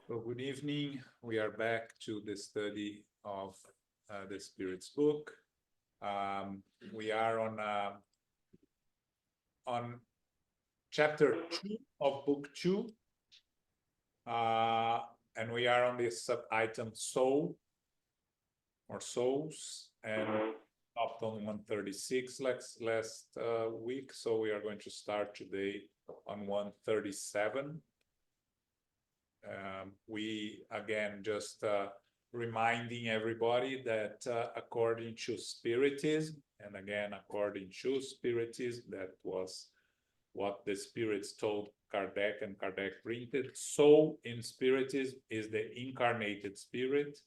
So good evening. We are back to the study of the Spirit's book. We are on chapter 2 of book 2, and we are on the sub-item soul or souls, and stopped on 136 last week. So we are going to start today on 137. We again just reminding everybody that according to Spiritism, and again according to Spiritism, that was what the spirits told Kardec, and Kardec printed. Soul in Spiritism is the incarnated spirit.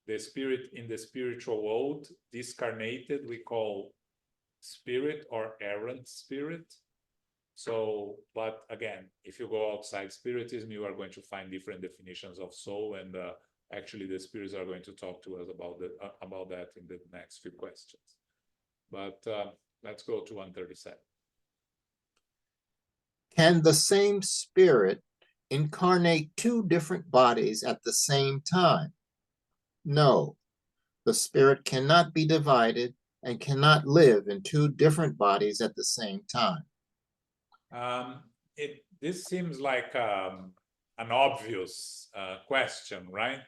The spirit in the spiritual world, discarnated, we call spirit or errant spirit. So, but again, if you go outside Spiritism, you are going to find different definitions of soul, and actually the spirits are going to talk to us about that in the next few questions. But let's go to 137. Can the same spirit incarnate two different bodies at the same time? No, the spirit cannot be divided and cannot live in two different bodies at the same time. This seems like an obvious question, right?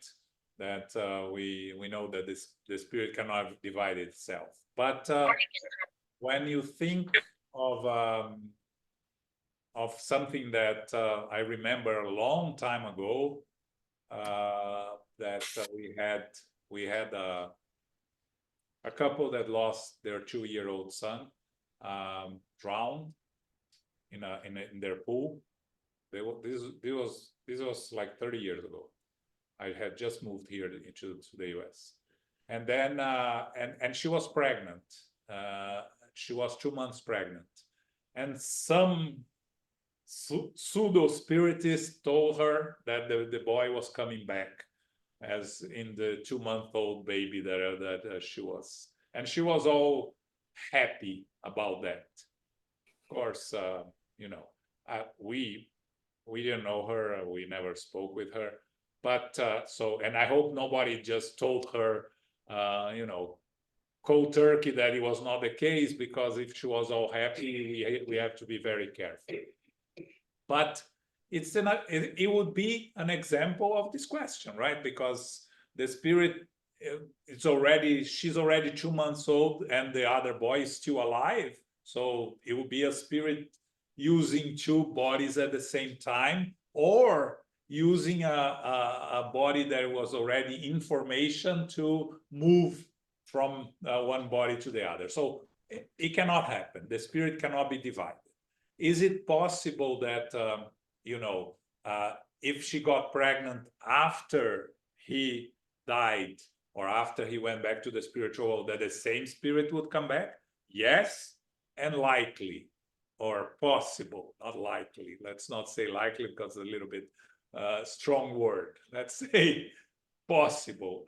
That we know that the spirit cannot divide itself. But when you think of something that I remember a long time ago, that we had a couple that lost their 2-year-old son, drowned in their pool. This was like 30 years ago. I had just moved here to the US, and then and she was pregnant. She was 2 months pregnant, and some pseudo spiritist told her that the boy was coming back, as in the 2-month-old baby that she was, and she was all happy about that. Of course, you know, we didn't know her, we never spoke with her, but so, and I hope nobody just told her, you know, cold turkey, that it was not the case, because if she was all happy, we have to be very careful. But it would be an example of this question, right? Because the spirit, she's already 2 months old, and the other boy is still alive. So it would be a spirit using two bodies at the same time, or using a body that was already in formation to move from one body to the other. So it cannot happen. The spirit cannot be divided. Is it possible that, you know, if she got pregnant after he died, or after he went back to the spiritual world, that the same spirit would come back? Yes, and likely, or possible, not likely. Let's not say likely, because it's a little bit strong word. Let's say possible.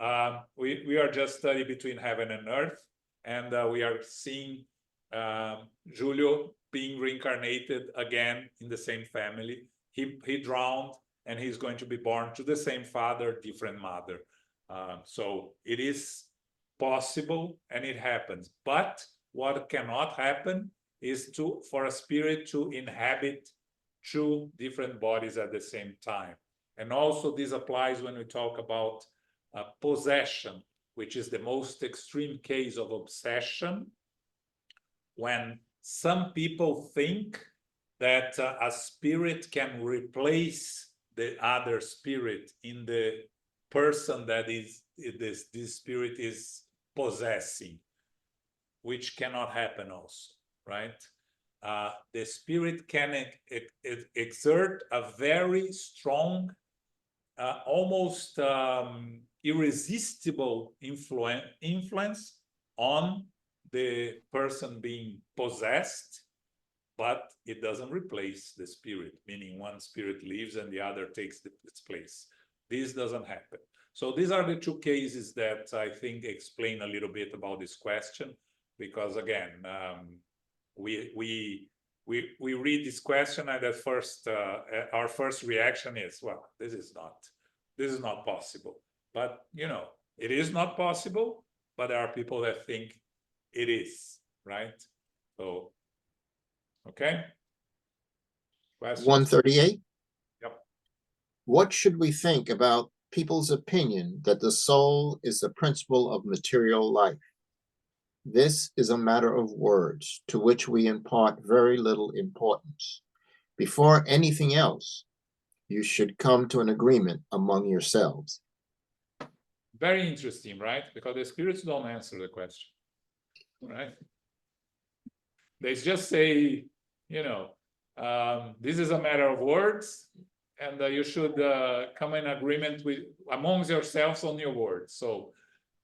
We are just studying between heaven and earth, and we are seeing Julio being reincarnated again in the same family. He drowned, and he's going to be born to the same father, different mother. So it is possible, and it happens. But what cannot happen is for a spirit to inhabit two different bodies at the same time. And also this applies when we talk about possession, which is the most extreme case of obsession, when some people think that a spirit can replace the other spirit in the person that this spirit is possessing, which cannot happen also, right? The spirit can exert a very strong, almost irresistible influence on the person being possessed, but it doesn't replace the spirit, meaning one spirit leaves and the other takes its place. This doesn't happen. So these are the two cases that I think explain a little bit about this question, because again, we read this question, and at first our first reaction is, well, this is not this is not possible. But, it is not possible, but there are people that think it is, right? So, okay. Questions? 138. Yep. What should we think about people's opinion that the soul is the principle of material life? This is a matter of words to which we impart very little importance. Before anything else, you should come to an agreement among yourselves. Very interesting, right? Because the spirits don't answer the question, right? They just say, this is a matter of words, and you should come in agreement with amongst yourselves on your words. So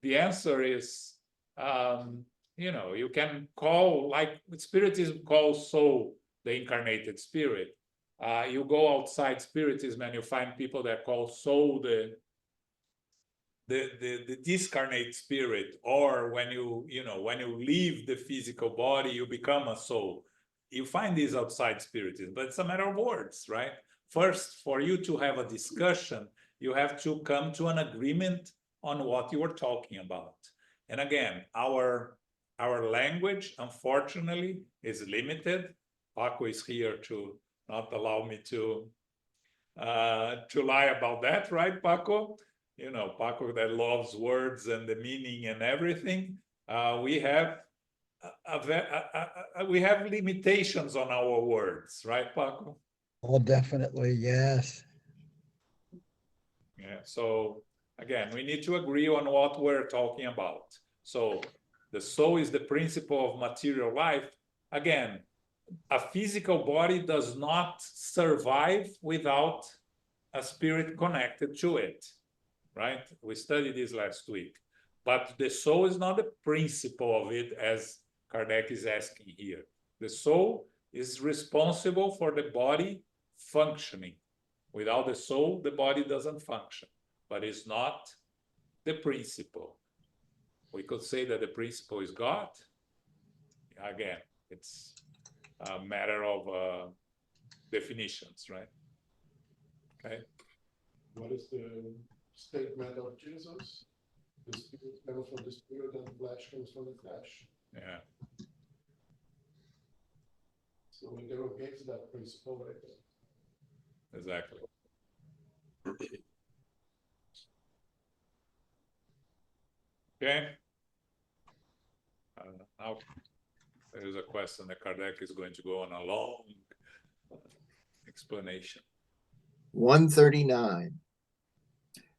the answer is, you can call, like Spiritism calls soul the incarnated spirit. You go outside Spiritism and you find people that call soul the discarnate spirit, or when you leave the physical body, you become a soul. You find these outside Spiritism, but it's a matter of words, right? First, for you to have a discussion, you have to come to an agreement on what you are talking about. And again, our language, unfortunately, is limited. Paco is here to not allow me to lie about that, right, Paco? Paco that loves words and the meaning and everything. We have limitations on our words, right, Paco? Oh, definitely, yes. Yeah. So again, we need to agree on what we're talking about. So the soul is the principle of material life. Again, a physical body does not survive without a spirit connected to it, right? We studied this last week. But the soul is not the principle of it, as Kardec is asking here. The soul is responsible for the body functioning. Without the soul, the body doesn't function, but it's not the principle. We could say that the principle is God. Again, it's a matter of definitions, right? Okay. What is the statement of Jesus? The spirit comes from the spirit and the flesh comes from the flesh. Yeah. So we go against that principle right there. Exactly. Okay. Now there is a question that Kardec is going to go on a long explanation. 139.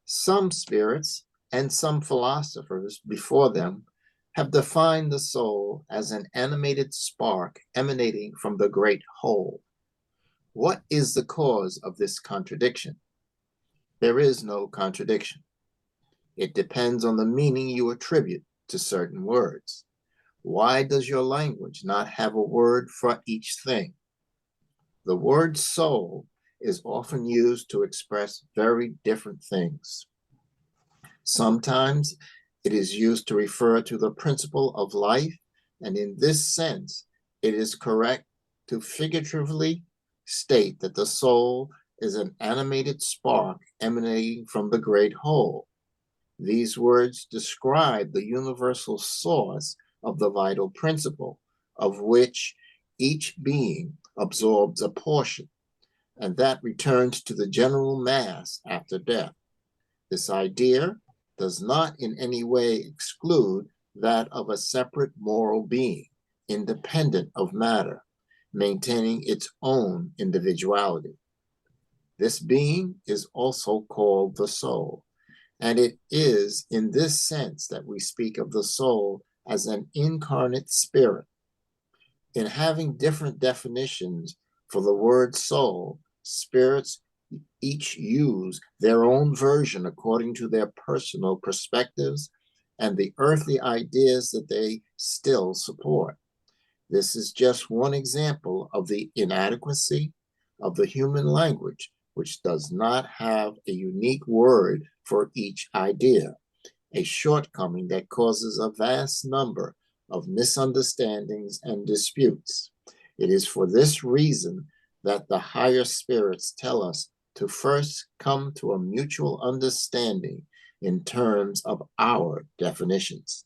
Some spirits and some philosophers before them have defined the soul as an animated spark emanating from the great whole. What is the cause of this contradiction? There is no contradiction. It depends on the meaning you attribute to certain words. Why does your language not have a word for each thing? The word soul is often used to express very different things. Sometimes it is used to refer to the principle of life, and in this sense, it is correct to figuratively state that the soul is an animated spark emanating from the great whole. These words describe the universal source of the vital principle, of which each being absorbs a portion, and that returns to the general mass after death. This idea does not in any way exclude that of a separate moral being, independent of matter, maintaining its own individuality. This being is also called the soul, and it is in this sense that we speak of the soul as an incarnate spirit. In having different definitions for the word soul, spirits each use their own version according to their personal perspectives and the earthly ideas that they still support. This is just one example of the inadequacy of the human language, which does not have a unique word for each idea, a shortcoming that causes a vast number of misunderstandings and disputes. It is for this reason that the higher spirits tell us to first come to a mutual understanding in terms of our definitions.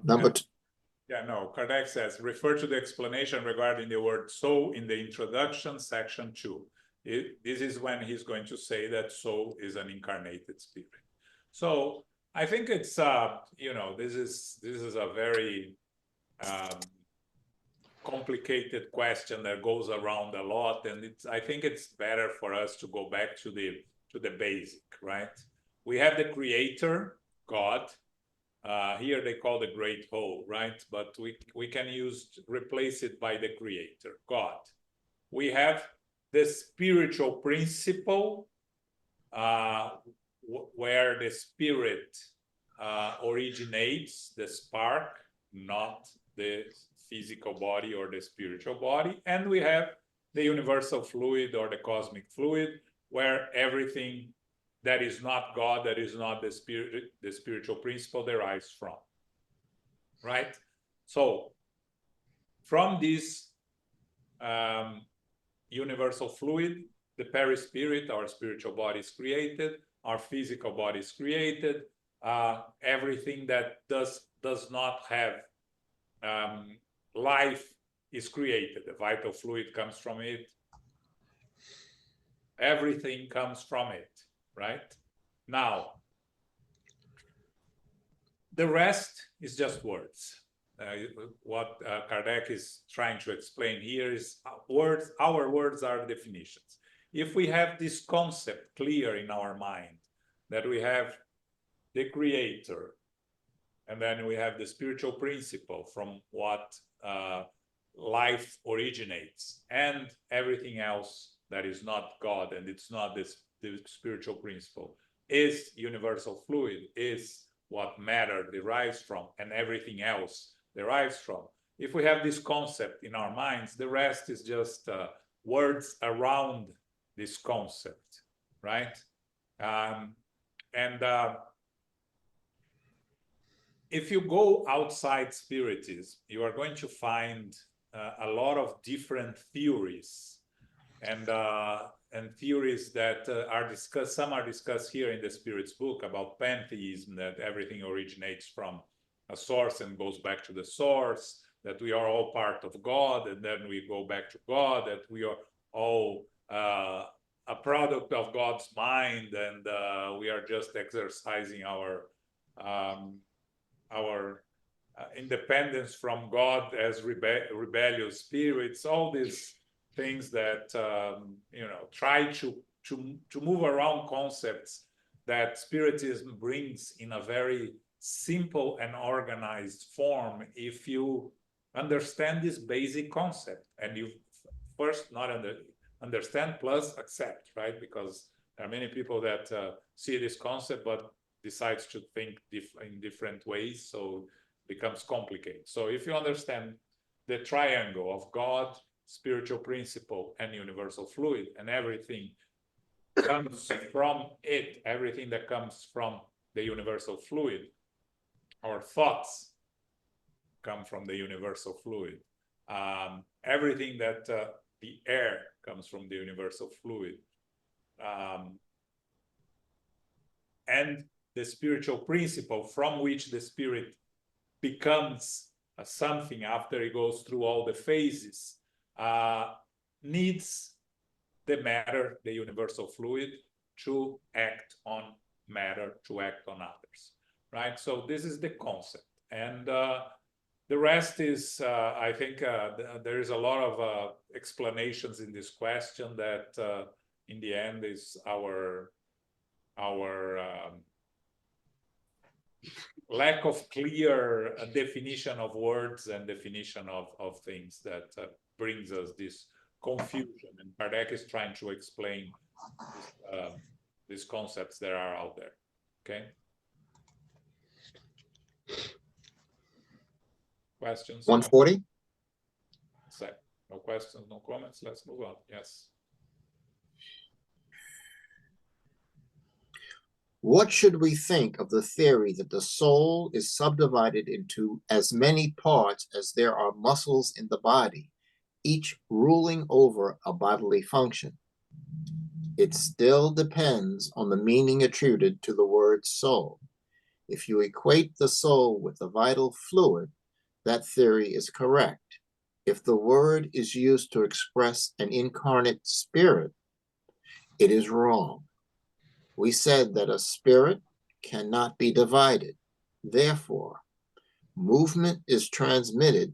Number two. Yeah, no, Kardec says, refer to the explanation regarding the word soul in the introduction, section 2. This is when he's going to say that soul is an incarnated spirit. So I think it's, this is a very complicated question that goes around a lot. And I think it's better for us to go back to the basic, right? We have the creator, God. Here they call the great whole, right? But we can replace it by the creator, God. We have the spiritual principle, where the spirit originates, the spark, not the physical body or the spiritual body. And we have the universal fluid or the cosmic fluid, where everything that is not God, that is not the spiritual principle derives from, right? So from this universal fluid, the perispirit, our spiritual body, is created, our physical body is created, everything that does not have life is created. The vital fluid comes from it. Everything comes from it. Right? Now, the rest is just words. What Kardec is trying to explain here is words. Our words are definitions. If we have this concept clear in our mind, that we have the creator, and then we have the spiritual principle from what life originates, and everything else that is not God, and it's not the spiritual principle, is universal fluid, is what matter derives from, and everything else derives from. If we have this concept in our minds, the rest is just words around this concept, right? If you go outside Spiritism, you are going to find a lot of different theories, and theories that are discussed. Some are discussed here in the Spirit's book about pantheism, that everything originates from a source and goes back to the source, that we are all part of God, and then we go back to God, that we are all a product of God's mind, and we are just exercising our independence from God as rebellious spirits. All these things that try to move around concepts that Spiritism brings in a very simple and organized form, if you understand this basic concept, and you first not understand plus accept, right? Because there are many people that see this concept but decides to think in different ways, so it becomes complicated. So if you understand the triangle of God, spiritual principle, and universal fluid, and everything comes from it, everything that comes from the universal fluid, our thoughts come from the universal fluid, everything that the air comes from the universal fluid, and the spiritual principle from which the spirit becomes something after it goes through all the phases, needs the matter, the universal fluid, to act on matter, to act on others, right? So this is the concept. And the rest is, I think there is a lot of explanations in this question that in the end is our lack of clear definition of words and definition of things that brings us this confusion. And Kardec is trying to explain these concepts that are out there. Okay. Questions? 140. No questions, no comments. Let's move on. Yes. What should we think of the theory that the soul is subdivided into as many parts as there are muscles in the body, each ruling over a bodily function. It still depends on the meaning attributed to the word soul. If you equate the soul with the vital fluid, that theory is correct. If the word is used to express an incarnate spirit, it is wrong. We said that a spirit cannot be divided. Therefore, movement is transmitted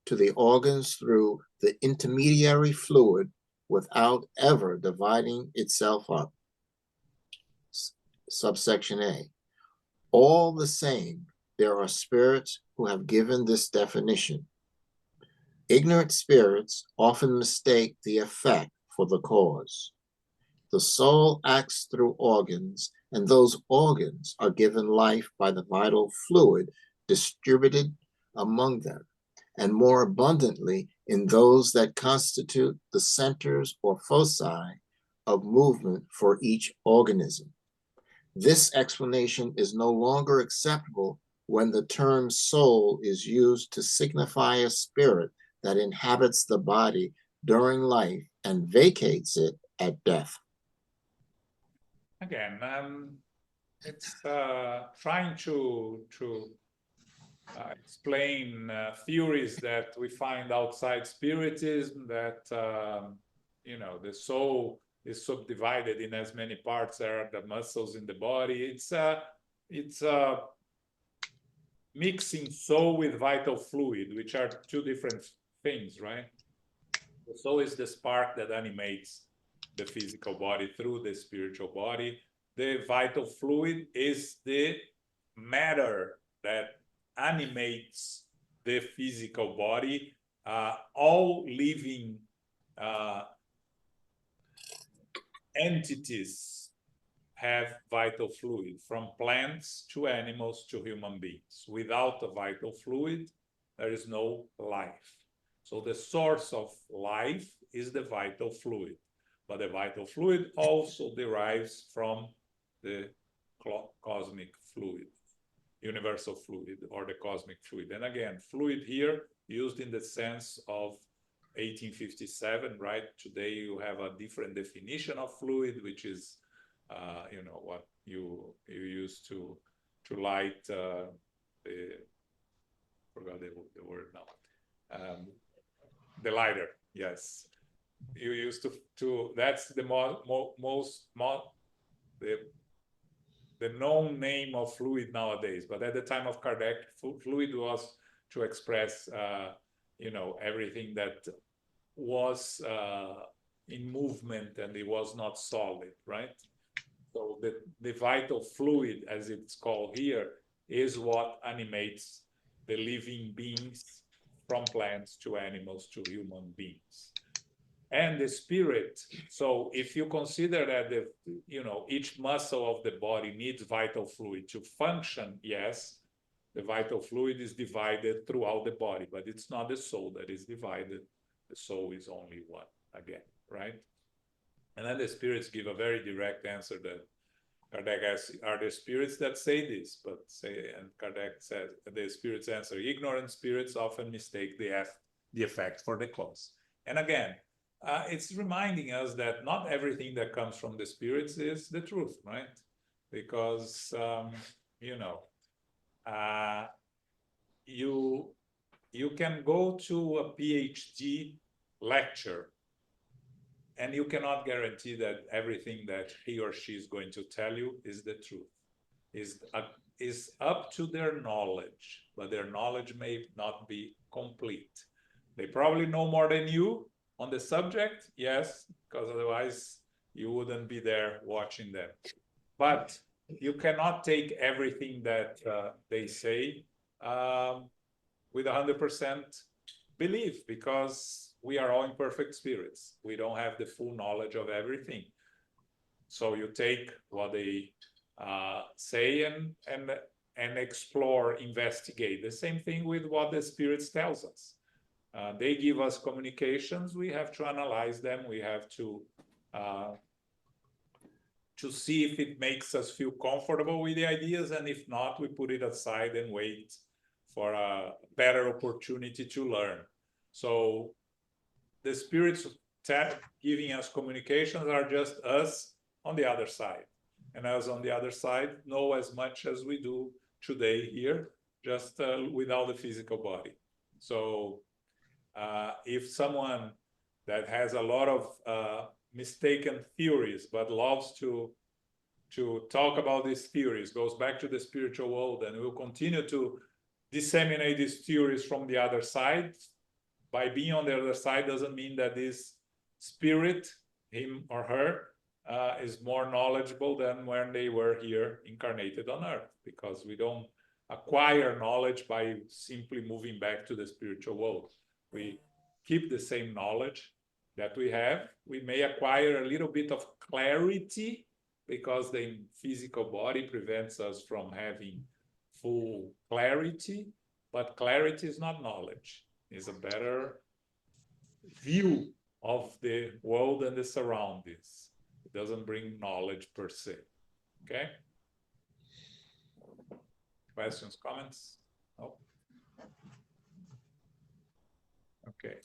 to the organs through the intermediary fluid without ever dividing itself up. Subsection A. All the same, there are spirits who have given this definition. Ignorant spirits often mistake the effect for the cause. The soul acts through organs, and those organs are given life by the vital fluid distributed among them, and more abundantly in those that constitute the centers or foci of movement for each organism. This explanation is no longer acceptable when the term soul is used to signify a spirit that inhabits the body during life and vacates it at death. Again, it's trying to explain theories that we find outside Spiritism, that you know, the soul is subdivided in as many parts there are the muscles in the body. It's mixing soul with vital fluid, which are two different things, right? The soul is the spark that animates the physical body through the spiritual body. The vital fluid is the matter that animates the physical body. All living entities have vital fluid, from plants to animals to human beings. Without the vital fluid, there is no life. So the source of life is the vital fluid. But the vital fluid also derives from the cosmic fluid, universal fluid, or the cosmic fluid. And again, fluid here used in the sense of 1857, right? Today you have a different definition of fluid, which is, you know, what you use to light forgot the word now. The lighter, yes. You used to that's the the known name of fluid nowadays. But at the time of Kardec, fluid was to express you know, everything that was in movement and it was not solid, right? So the vital fluid, as it's called here, is what animates the living beings, from plants to animals to human beings. And the spirit, so if you consider that the, you know, each muscle of the body needs vital fluid to function, yes, the vital fluid is divided throughout the body, but it's not the soul that is divided. The soul is only one, again, right? And then the spirits give a very direct answer that Kardec asks, are there spirits that say this? But and Kardec says, the spirits answer, ignorant spirits often mistake the effect for the cause. And again, it's reminding us that not everything that comes from the spirits is the truth, right? Because, you know, you can go to a PhD lecture and you cannot guarantee that everything that he or she is going to tell you is the truth. Is up to their knowledge, but their knowledge may not be complete. They probably know more than you on the subject, yes, because otherwise you wouldn't be there watching them. But you cannot take everything that they say with 100% belief, because we are all imperfect spirits. We don't have the full knowledge of everything. So you take what they say and explore, investigate. The same thing with what the spirits tells us. They give us communications. We have to analyze them. We have to see if it makes us feel comfortable with the ideas, and if not, we put it aside and wait for a better opportunity to learn. So the spirits giving us communications are just us on the other side. And us on the other side know as much as we do today here, just without the physical body. So if someone that has a lot of mistaken theories, but loves to talk about these theories, goes back to the spiritual world, and will continue to disseminate these theories from the other side. By being on the other side doesn't mean that this spirit, him or her, is more knowledgeable than when they were here incarnated on earth, because we don't acquire knowledge by simply moving back to the spiritual world. We keep the same knowledge that we have. We may acquire a little bit of clarity because the physical body prevents us from having full clarity, but clarity is not knowledge. It's a better view of the world and the surroundings. It doesn't bring knowledge per se. Okay? Questions, comments? No? Okay.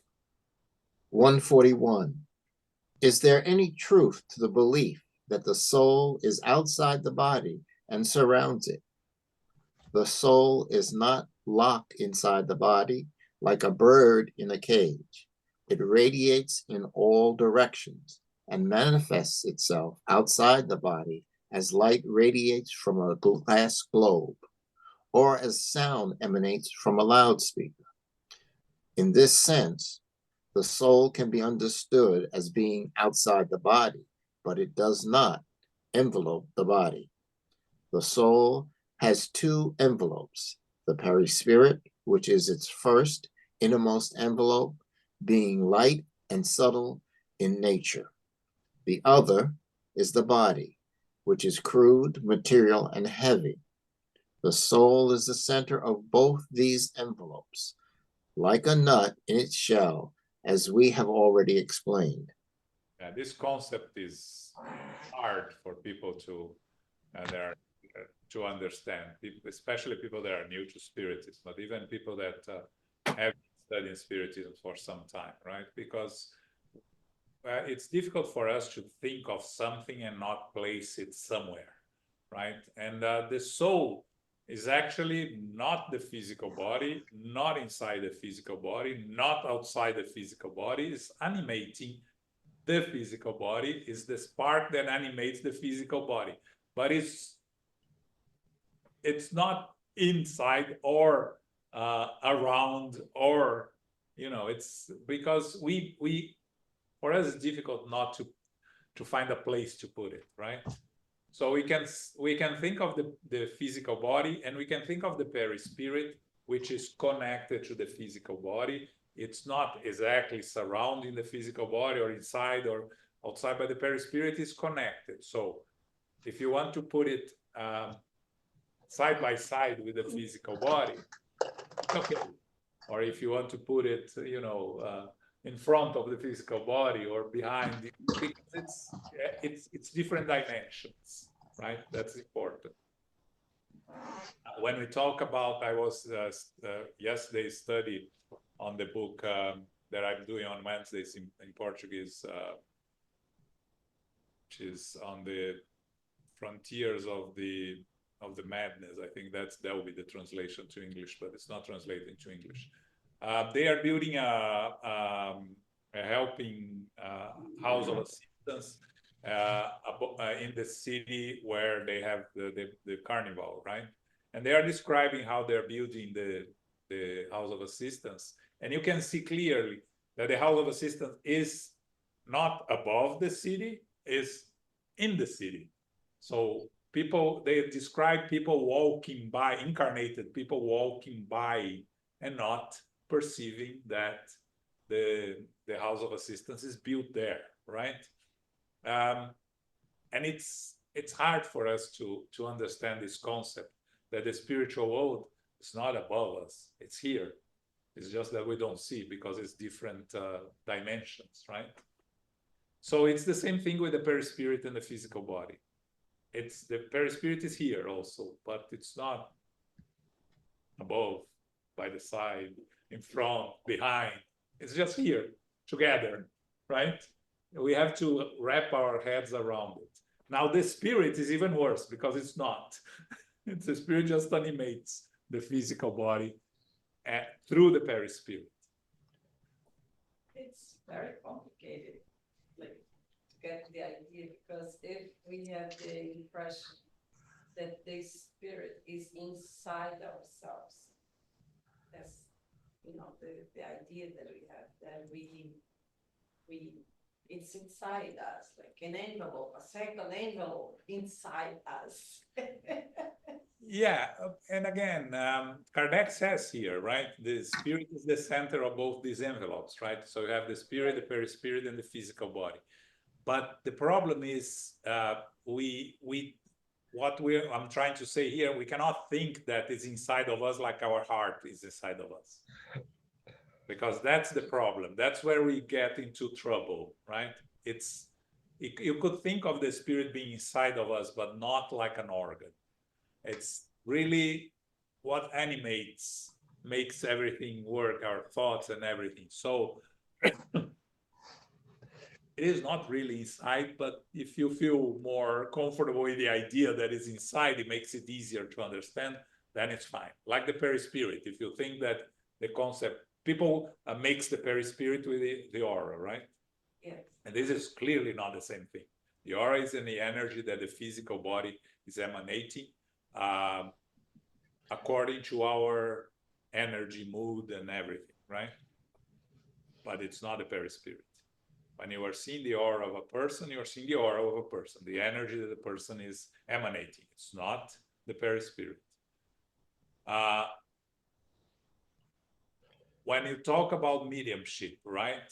141. Is there any truth to the belief that the soul is outside the body and surrounds it? The soul is not locked inside the body like a bird in a cage. It radiates in all directions and manifests itself outside the body as light radiates from a glass globe, or as sound emanates from a loudspeaker. In this sense, the soul can be understood as being outside the body, but it does not envelope the body. The soul has two envelopes, the perispirit, which is its first innermost envelope, being light and subtle in nature. The other is the body, which is crude, material, and heavy. The soul is the center of both these envelopes, like a nut in its shell, as we have already explained. Yeah, this concept is hard for people to understand, especially people that are new to Spiritism, but even people that have studied Spiritism for some time, right? Because it's difficult for us to think of something and not place it somewhere, right? And the soul is actually not the physical body, not inside the physical body, not outside the physical body. It's animating the physical body, is the spark that animates the physical body, but it's not inside or around, or it's because we for us it's difficult not to find a place to put it, right? So we can think of the physical body, and we can think of the perispirit, which is connected to the physical body. It's not exactly surrounding the physical body or inside or outside, but the perispirit is connected. So if you want to put it side by side with the physical body, okay. Or if you want to put it, in front of the physical body or behind it, because it's different dimensions, right? That's important. When we talk about, I was yesterday studied on the book that I'm doing on Wednesdays in Portuguese, which is on the frontiers of the madness. I think that will be the translation to English, but it's not translating to English. They are building a helping house of assistance in the city where they have the carnival, right? And they are describing how they're building the house of assistance. And you can see clearly that the house of assistance is not above the city, is in the city. So they describe people walking by, incarnated people walking by and not perceiving that the house of assistance is built there, right? And it's hard for us to understand this concept that the spiritual world is not above us, it's here. It's just that we don't see because it's different dimensions, right? So it's the same thing with the perispirit and the physical body. The perispirit is here also, but it's not above, by the side, in front, behind. It's just here. together, right? We have to wrap our heads around it. Now the spirit is even worse because it's not. It's the spirit just animates the physical body through the perispirit. It's very complicated, like, to get the idea, because if we have the impression that the spirit is inside ourselves, that's, you know, the idea that we have, that it's inside us, like an envelope, a second envelope inside us. Yeah, and again, Kardec says here, right? The spirit is the center of both these envelopes, right? So you have the spirit, the perispirit, and the physical body. But the problem is, I'm trying to say here, we cannot think that it's inside of us like our heart is inside of us. Because that's the problem. That's where we get into trouble, right? You could think of the spirit being inside of us, but not like an organ. It's really what animates, makes everything work, our thoughts and everything. So it is not really inside, but if you feel more comfortable with the idea that is inside, it makes it easier to understand, then it's fine. Like the perispirit, if you think that the concept, people mix the perispirit with the aura, right? Yes. And this is clearly not the same thing. The aura is in the energy that the physical body is emanating according to our energy, mood, and everything, right? But it's not the perispirit. When you are seeing the aura of a person, you are seeing the aura of a person, the energy that the person is emanating. It's not the perispirit. When you talk about mediumship, right?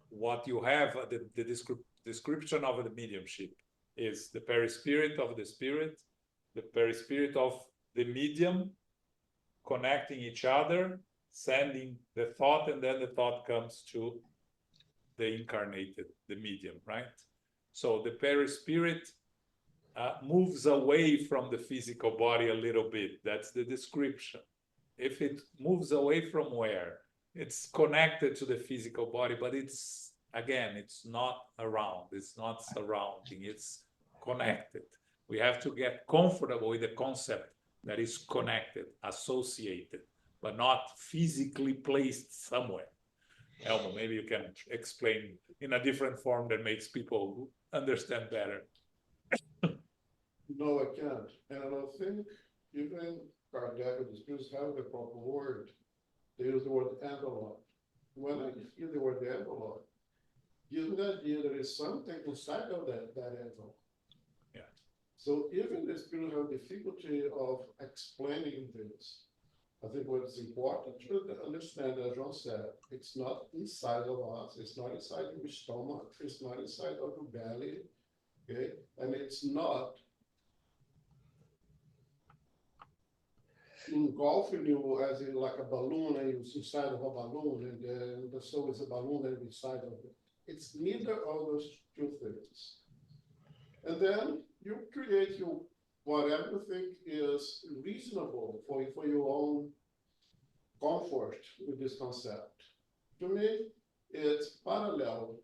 What you have, the description of the mediumship is the perispirit of the spirit, the perispirit of the medium, connecting each other, sending the thought, and then the thought comes to the incarnated, the medium, right? So the perispirit moves away from the physical body a little bit. That's the description. If it moves away from where? It's connected to the physical body, but it's, again, it's not around, it's not surrounding, it's connected. We have to get comfortable with the concept that is connected, associated, but not physically placed somewhere. Elmo, maybe you can explain in a different form that makes people understand better. No, I can't. And I don't think even Kardec or the spirits have the proper word. They use the word envelope. When I hear the word envelope, gives me the idea there is something inside of that envelope. Yeah. So even the spirits have difficulty of explaining this. I think what's important to understand, as John said, it's not inside of us, it's not inside of your stomach, it's not inside of your belly, okay? And it's not engulfing you as in like a balloon, and you're inside of a balloon, and then the soul is a balloon and inside of it. It's neither of those two things. And then you create your whatever you think is reasonable for your own comfort with this concept. To me, it's parallel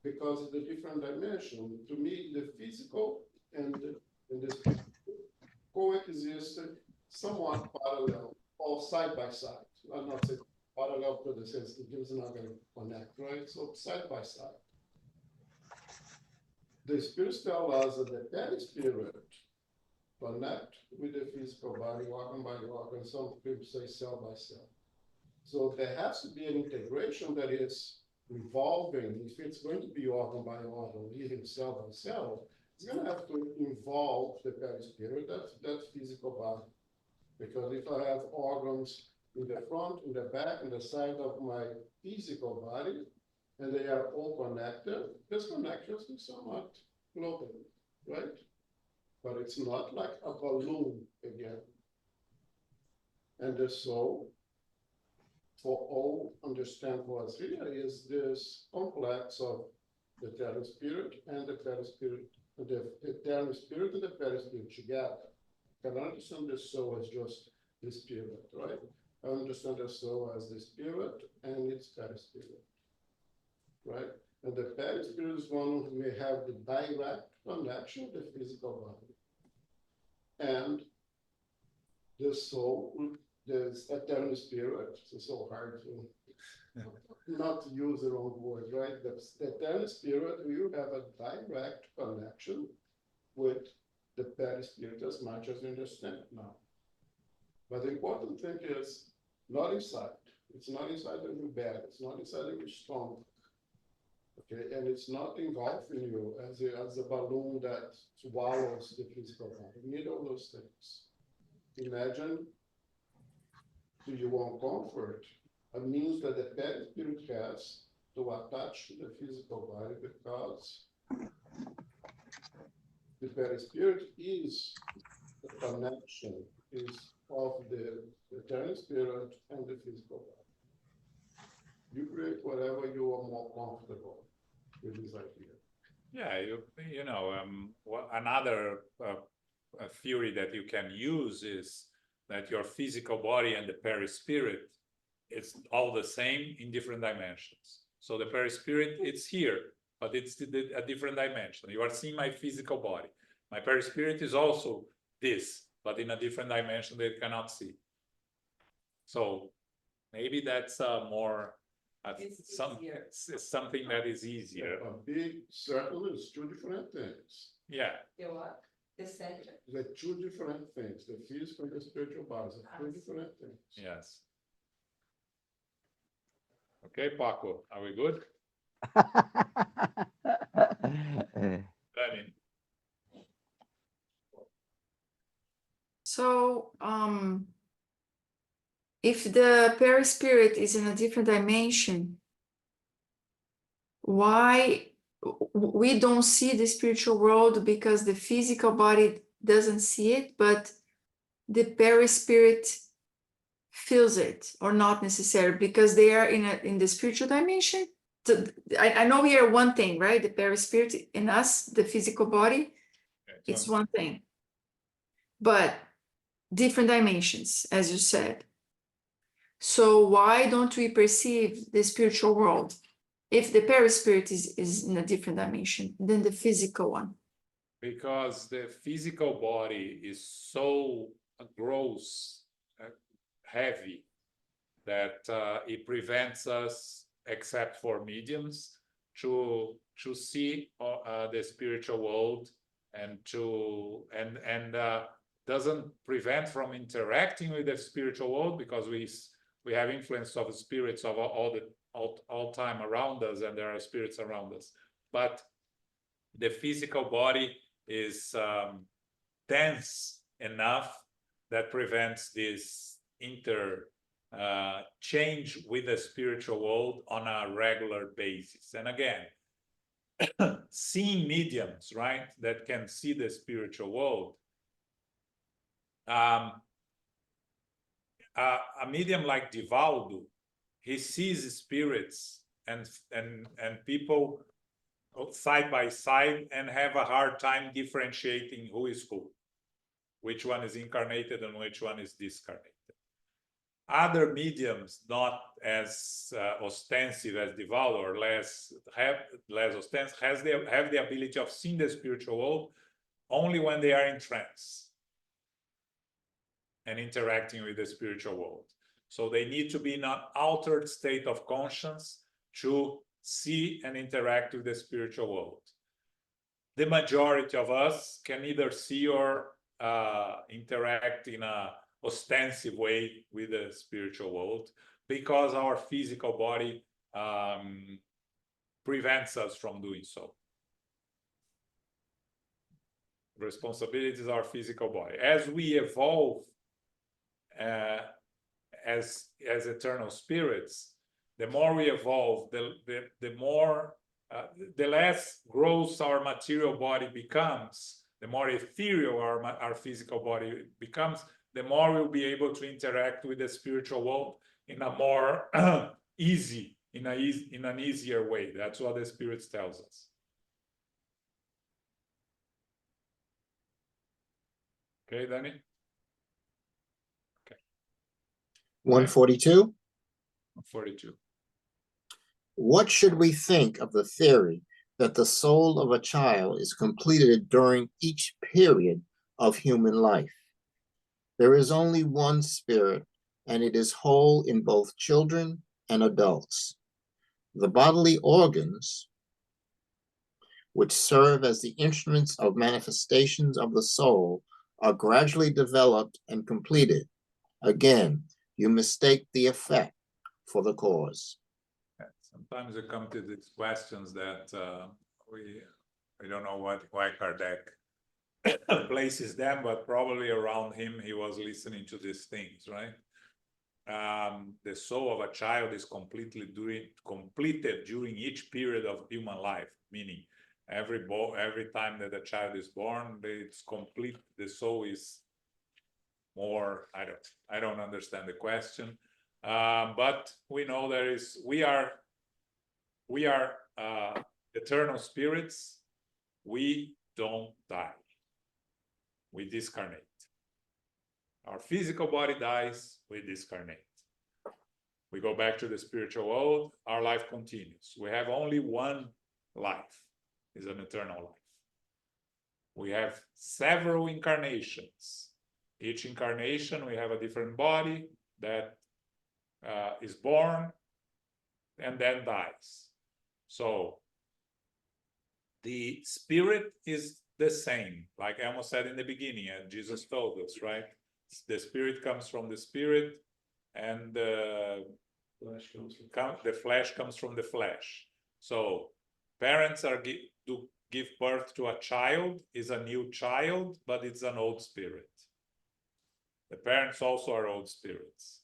because it's a different dimension. To me, the physical and the spiritual coexist somewhat parallel or side by side. I'm not saying parallel to the sense that it's not going to connect, right? So side by side. The spirits tell us that the perispirit connect with the physical body, organ by organ. Some people say cell by cell. So there has to be an integration that is revolving. If it's going to be organ by organ, even cell by cell, it's going to have to involve the perispirit, that physical body. Because if I have organs in the front, in the back, in the side of my physical body, and they are all connected, this connection is somewhat global, right? But it's not like a balloon again. And the soul, for all understand for us here, is this complex of the eternal spirit and the perispirit, the eternal spirit and the perispirit together. Can understand the soul as just the spirit, right? I understand the soul as the spirit and its perispirit, right? And the perispirit is one who may have the direct connection with the physical body. And the soul, the eternal spirit, it's so hard to not to use the wrong word, right? The eternal spirit will have a direct connection with the perispirit as much as you understand it now. But the important thing is not inside. It's not inside of your bed. It's not inside of your stomach. Okay, and it's not engulfing you as a balloon that swallows the physical body. You need all those things. Imagine, do you want comfort? A means that the perispirit has to attach to the physical body because the perispirit is the connection is of the eternal spirit and the physical body. You create whatever you are more comfortable with this idea. Yeah, you know, another theory that you can use is that your physical body and the perispirit, it's all the same in different dimensions. So the perispirit, it's here, but it's a different dimension. You are seeing my physical body. My perispirit is also this, but in a different dimension that you cannot see. So maybe that's more It's something that is easier. A big circle is two different things. Yeah, the what? The center. The two different things, the physical and the spiritual bodies are two different things. yes. Okay, Paco, are we good? Danny? So, if the perispirit is in a different dimension, why we don't see the spiritual world because the physical body doesn't see it, but the perispirit feels it, or not necessarily because they are in the spiritual dimension? So I know we are one thing, right? The perispirit in us, the physical body, it's one thing, but different dimensions, as you said. So why don't we perceive the spiritual world if the perispirit is in a different dimension than the physical one? Because the physical body is so gross, heavy, that it prevents us, except for mediums, to see the spiritual world and doesn't prevent from interacting with the spiritual world because we have influence of spirits of all time around us, and there are spirits around us. But the physical body is dense enough that prevents this change with the spiritual world on a regular basis. And again, seeing mediums, right, that can see the spiritual world, a medium like Divaldo, he sees spirits and people side by side and have a hard time differentiating who is who, which one is incarnated and which one is discarnated. Other mediums, not as ostensive as Divaldo or less ostensive, have the ability of seeing the spiritual world only when they are in trance and interacting with the spiritual world. So they need to be in an altered state of conscience to see and interact with the spiritual world. The majority of us can either see or interact in a ostensive way with the spiritual world because our physical body prevents us from doing so. Responsibility is our physical body. As we evolve as eternal spirits, the more we evolve, the more the less gross our material body becomes, the more ethereal our physical body becomes, the more we'll be able to interact with the spiritual world in a more an easier way. That's what the Spirit tells us. Okay, Danny? Okay. 142. 42. What should we think of the theory that the soul of a child is completed during each period of human life? There is only one spirit, and it is whole in both children and adults. The bodily organs, which serve as the instruments of manifestations of the soul, are gradually developed and completed. Again, you mistake the effect for the cause. Sometimes we come to these questions that we don't know why Kardec places them, but probably around him he was listening to these things, right? The soul of a child is completed during each period of human life, meaning every time that a child is born, it's complete. The soul is more. I don't understand the question, but we know we are eternal spirits. We don't die. We discarnate. Our physical body dies, we discarnate. We go back to the spiritual world, our life continues. We have only one life, is an eternal life. We have several incarnations. Each incarnation, we have a different body that is born and then dies. So the spirit is the same, like Elmo said in the beginning, and Jesus told us, right? The spirit comes from the spirit, and the flesh comes from the flesh. So parents do give birth to a child, is a new child, but it's an old spirit. The parents also are old spirits.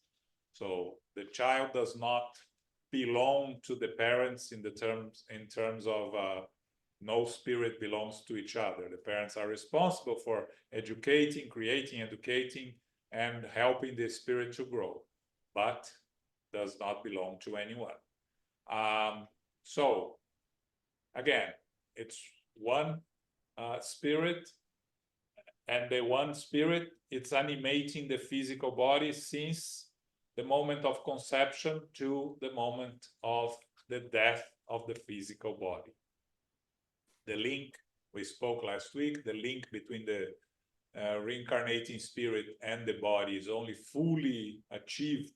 So the child does not belong to the parents in terms of no spirit belongs to each other. The parents are responsible for educating, educating, and helping the spirit to grow, but does not belong to anyone. So again, it's one spirit, and the one spirit, it's animating the physical body since the moment of conception to the moment of the death of the physical body. The link, we spoke last week, the link between the reincarnating spirit and the body is only fully achieved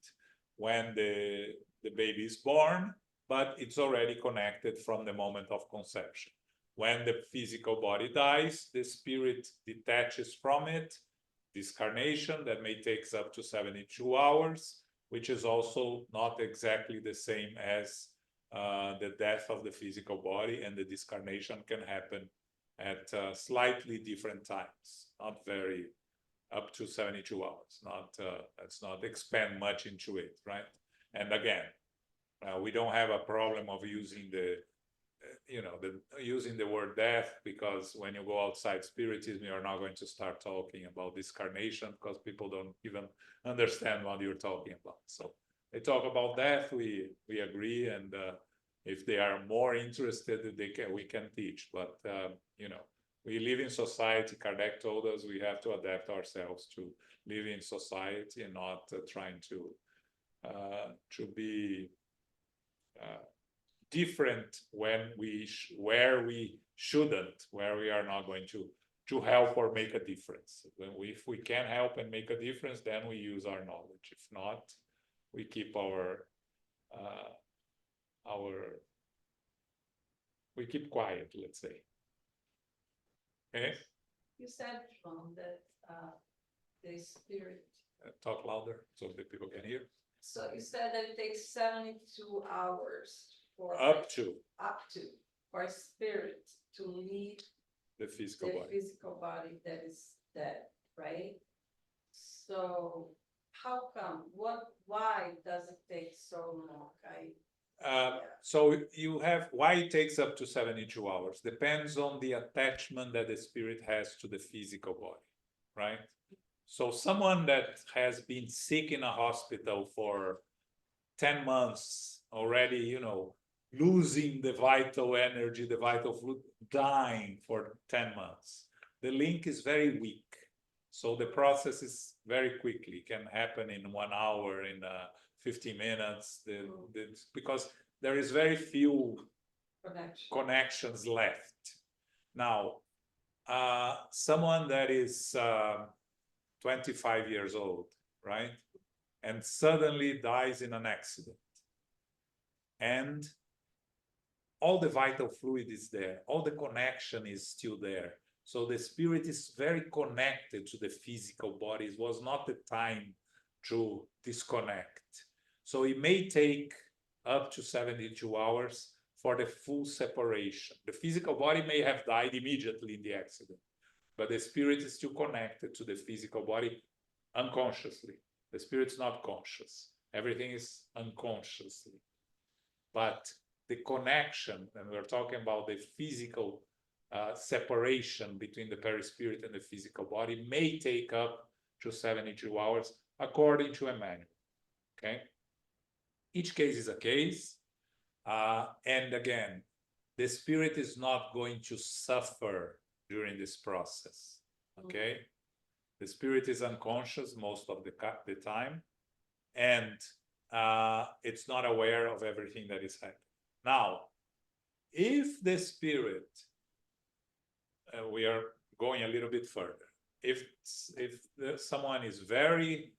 when the baby is born, but it's already connected from the moment of conception. When the physical body dies, the spirit detaches from it, discarnation that may take up to 72 hours, which is also not exactly the same as the death of the physical body, and the discarnation can happen at slightly different times, not very up to 72 hours. Let's not expand much into it, right? And again, we don't have a problem of using using the word death, because when you go outside spiritism, you're not going to start talking about discarnation, because people don't even understand what you're talking about. So they talk about death, we agree, and if they are more interested, we can teach. But we live in society. Kardec told us we have to adapt ourselves to live in society and not trying to be different where we shouldn't, where we are not going to help or make a difference. If we can help and make a difference, then we use our knowledge. If not, we keep we keep quiet, let's say. Okay? You said, João, that the spirit. Talk louder so that people can hear. So you said that it takes 72 hours for Up to for spirit to leave the physical the body. physical body that is dead, right? So how come? Why does it take so long? So you have, why it takes up to 72 hours depends on the attachment that the spirit has to the physical body, right? So someone that has been sick in a hospital for 10 months already, losing the vital energy, the vital fluid, dying for 10 months. The link is very weak. So the process is very quickly, it can happen in 1 hour, in 15 minutes, because there is very few Connection. connections left. Now, someone that is 25 years old, right? And suddenly dies in an accident. And all the vital fluid is there, all the connection is still there. So the spirit is very connected to the physical body. It was not the time to disconnect. So it may take up to 72 hours for the full separation. The physical body may have died immediately in the accident, but the spirit is still connected to the physical body unconsciously. The spirit's not conscious. Everything is unconsciously. But the connection, and we're talking about the physical separation between the perispirit and the physical body, may take up to 72 hours, according to Emmanuel. Okay? Each case is a case. And again, the spirit is not going to suffer during this process. Okay? The spirit is unconscious most of the time, and it's not aware of everything that is happening. Now, if the spirit, we are going a little bit further, if someone is very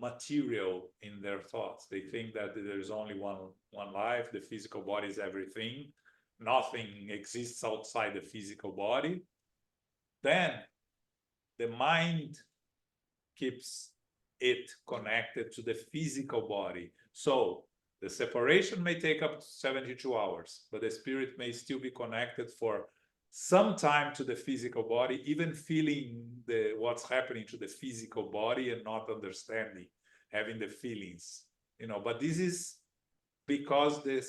material in their thoughts, they think that there's only one life, the physical body is everything, nothing exists outside the physical body, then the mind keeps it connected to the physical body. So the separation may take up to 72 hours, but the spirit may still be connected for some time to the physical body, even feeling what's happening to the physical body and not understanding, having the feelings, you know. But this is because the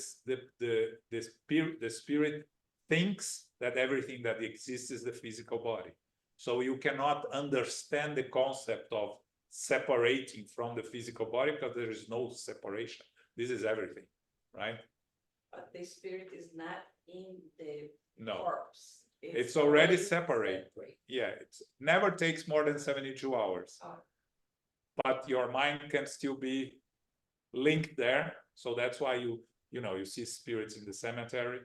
spirit thinks that everything that exists is the physical body. So you cannot understand the concept of separating from the physical body, because there is no separation. This is everything, right? But the spirit is not in the No. corpse. It's already separate. Yeah, it never takes more than 72 hours. Oh. But your mind can still be linked there. So that's why you see spirits in the cemetery.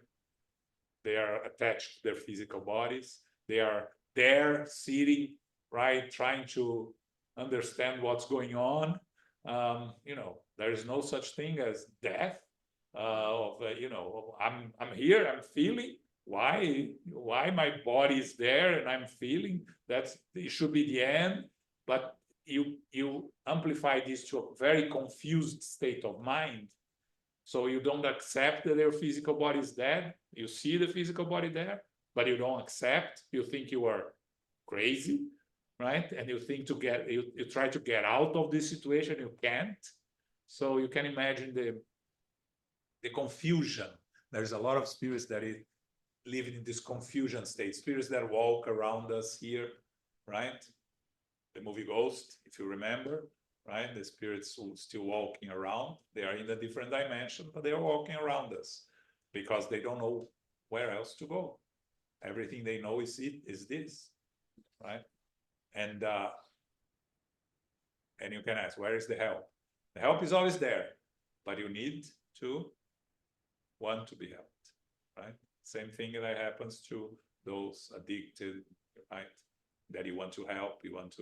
They are attached to their physical bodies. They are there sitting, right, trying to understand what's going on. There is no such thing as death. I'm here, I'm feeling. Why my body is there and I'm feeling? It should be the end. But you amplify this to a very confused state of mind. So you don't accept that your physical body is dead. You see the physical body there, but you don't accept. You think you are crazy, right? And you think you try to get out of this situation, you can't. So you can imagine the confusion. There's a lot of spirits that live in this confusion state. Spirits that walk around us here, right? The movie Ghost, if you remember, right? The spirits still walking around. They are in a different dimension, but they are walking around us because they don't know where else to go. Everything they know is this, right? And you can ask, where is the help? The help is always there, but you need to want to be helped, right? Same thing that happens to those addicted, right? That you want to help, you want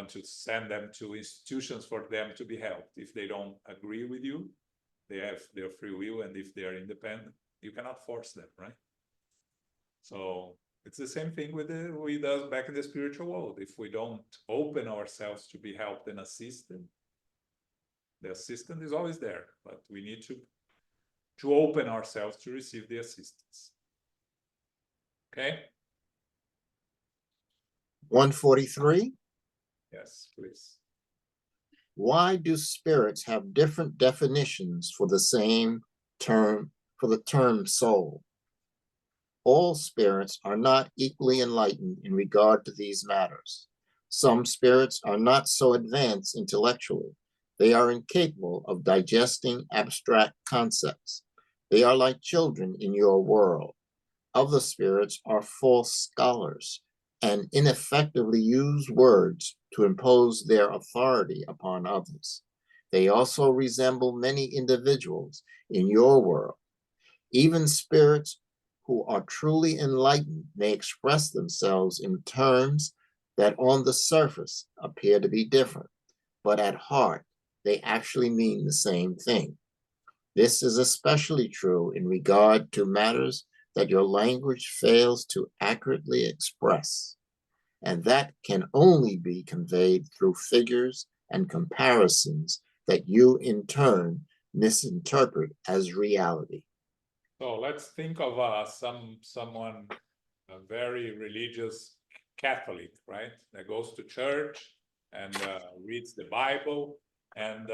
to send them to institutions for them to be helped. If they don't agree with you, they have their free will, and if they are independent, you cannot force them, right? So it's the same thing with us back in the spiritual world. If we don't open ourselves to be helped and assisted, the assistant is always there, but we need to open ourselves to receive the assistance. Okay? 143. Yes, please. Why do spirits have different definitions for the same term, for the term soul? All spirits are not equally enlightened in regard to these matters. Some spirits are not so advanced intellectually. They are incapable of digesting abstract concepts. They are like children in your world. of the spirits are false scholars and ineffectively use words to impose their authority upon others. They also resemble many individuals in your world. Even spirits who are truly enlightened may express themselves in terms that on the surface appear to be different, but at heart, they actually mean the same thing. This is especially true in regard to matters that your language fails to accurately express, and that can only be conveyed through figures and comparisons that you in turn misinterpret as reality. So let's think of someone a very religious Catholic, right? That goes to church and reads the Bible and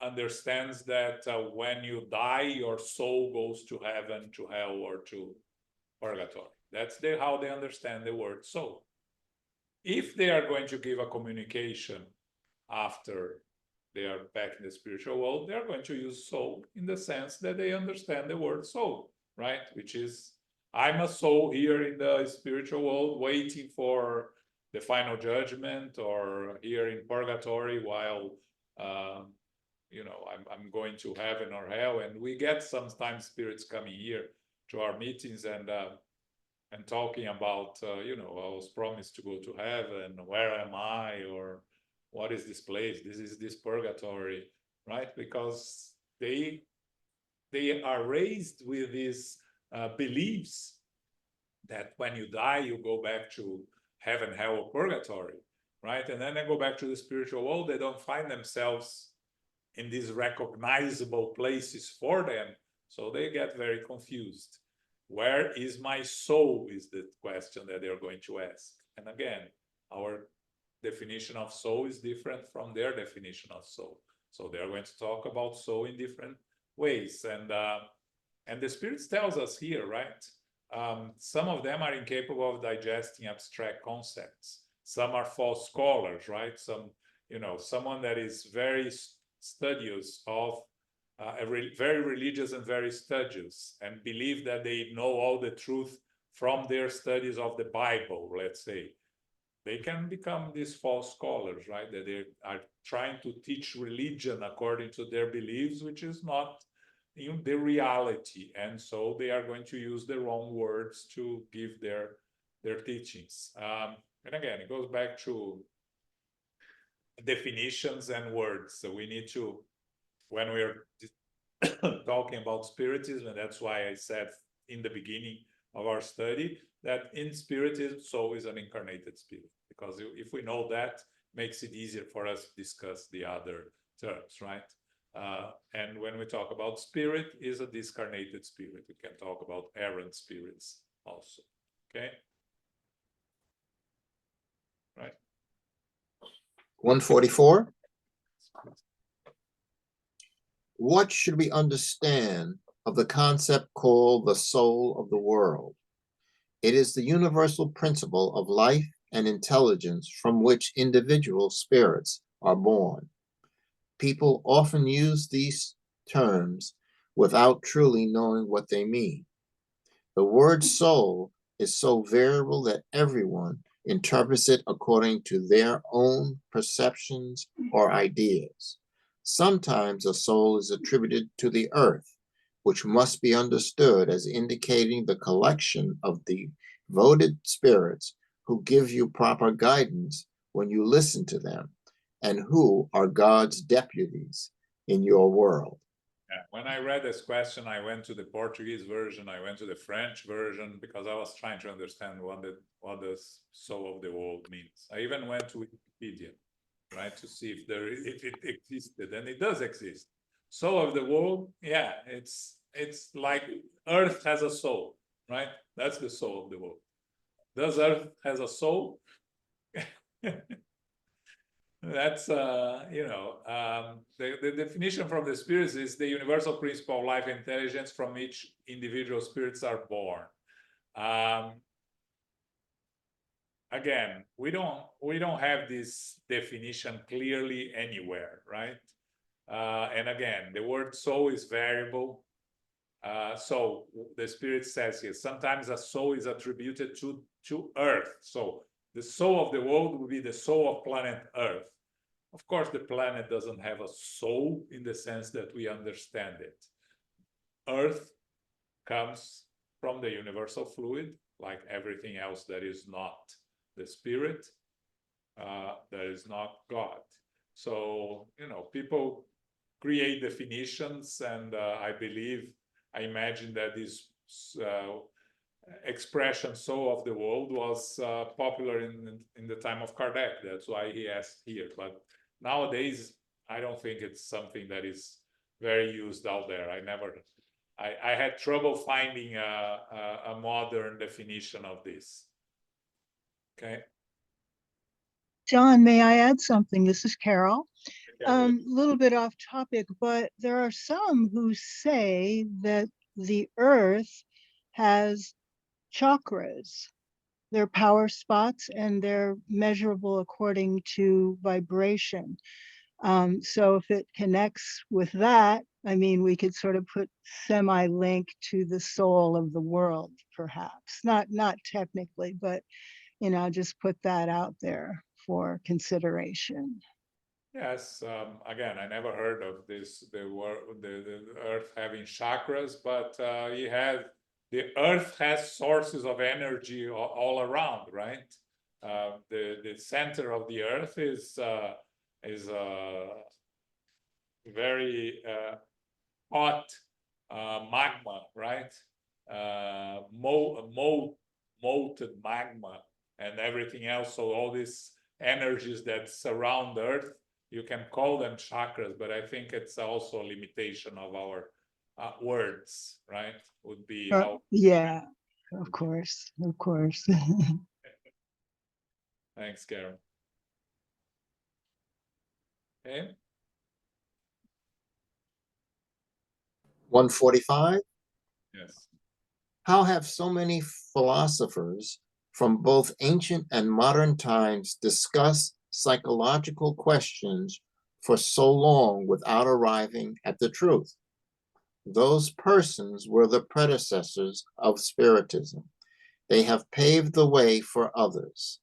understands that when you die, your soul goes to heaven, to hell, or to purgatory. That's how they understand the word soul. If they are going to give a communication after they are back in the spiritual world, they're going to use soul in the sense that they understand the word soul, right? Which is, I'm a soul here in the spiritual world waiting for the final judgment, or here in purgatory while I'm going to heaven or hell. And we get sometimes spirits coming here to our meetings and talking about I was promised to go to heaven, where am I, or what is this place? This is this purgatory, right? Because they are raised with these beliefs that when you die, you go back to heaven, hell, or purgatory, right? And then they go back to the spiritual world. They don't find themselves in these recognizable places for them, so they get very confused. Where is my soul is the question that they're going to ask. And again, our definition of soul is different from their definition of soul. So they're going to talk about soul in different ways. And the spirits tells us here, right? Some of them are incapable of digesting abstract concepts. Some are false scholars, right? Someone that is very studious of very religious and very studious, and believe that they know all the truth from their studies of the Bible, let's say. They can become these false scholars, right? That they are trying to teach religion according to their beliefs, which is not the reality. And so they are going to use the wrong words to give their teachings. And again, it goes back to definitions and words. So we need to, when we're talking about spiritism, and that's why I said in the beginning of our study that in spiritism, soul is an incarnated spirit, because if we know that, makes it easier for us to discuss the other terms, right? And when we talk about spirit, is a discarnated spirit. We can talk about errant spirits also, okay? Right. 144. What should we understand of the concept called the soul of the world? It is the universal principle of life and intelligence from which individual spirits are born. People often use these terms without truly knowing what they mean. The word soul is so variable that everyone interprets it according to their own perceptions or ideas. Sometimes a soul is attributed to the earth, which must be understood as indicating the collection of devoted spirits who give you proper guidance when you listen to them, and who are God's deputies in your world. Yeah. When I read this question, I went to the Portuguese version, I went to the French version, because I was trying to understand what the soul of the world means. I even went to Wikipedia, right, to see if it existed, and it does exist. Soul of the world, yeah, it's like Earth has a soul, right? That's the soul of the world. Does Earth has a soul? That's the definition from the spirits is the universal principle of life intelligence from which individual spirits are born. Again, we don't have this definition clearly anywhere, right? And again, the word soul is variable. So the Spirit says here, sometimes a soul is attributed to Earth. So the soul of the world will be the soul of planet Earth. Of course, the planet doesn't have a soul in the sense that we understand it. Earth comes from the universal fluid, like everything else that is not the Spirit, that is not God. So, people create definitions, and I imagine that this expression "soul of the world" was popular in the time of Kardec. That's why he asked here. But nowadays, I don't think it's something that is very used out there. I had trouble finding a modern definition of this. Okay. John, may I add something? This is Carol. Okay. Little bit off topic, but there are some who say that the earth has chakras. They're power spots and they're measurable according to vibration. So if it connects with that, I mean, we could sort of put semi-link to the soul of the world, perhaps. Not technically, but just put that out there for consideration. Yes, again, I never heard of this, the Earth having chakras, but the Earth has sources of energy all around, right? The center of the Earth is very hot magma, right? Molten magma and everything else. So all these energies that surround Earth, you can call them chakras, but I think it's also a limitation of our words, right? Would be how. Yeah, of course. Thanks, Karen. Okay. 145. Yes. How have so many philosophers from both ancient and modern times discussed psychological questions for so long without arriving at the truth? Those persons were the predecessors of Spiritism. They have paved the way for others.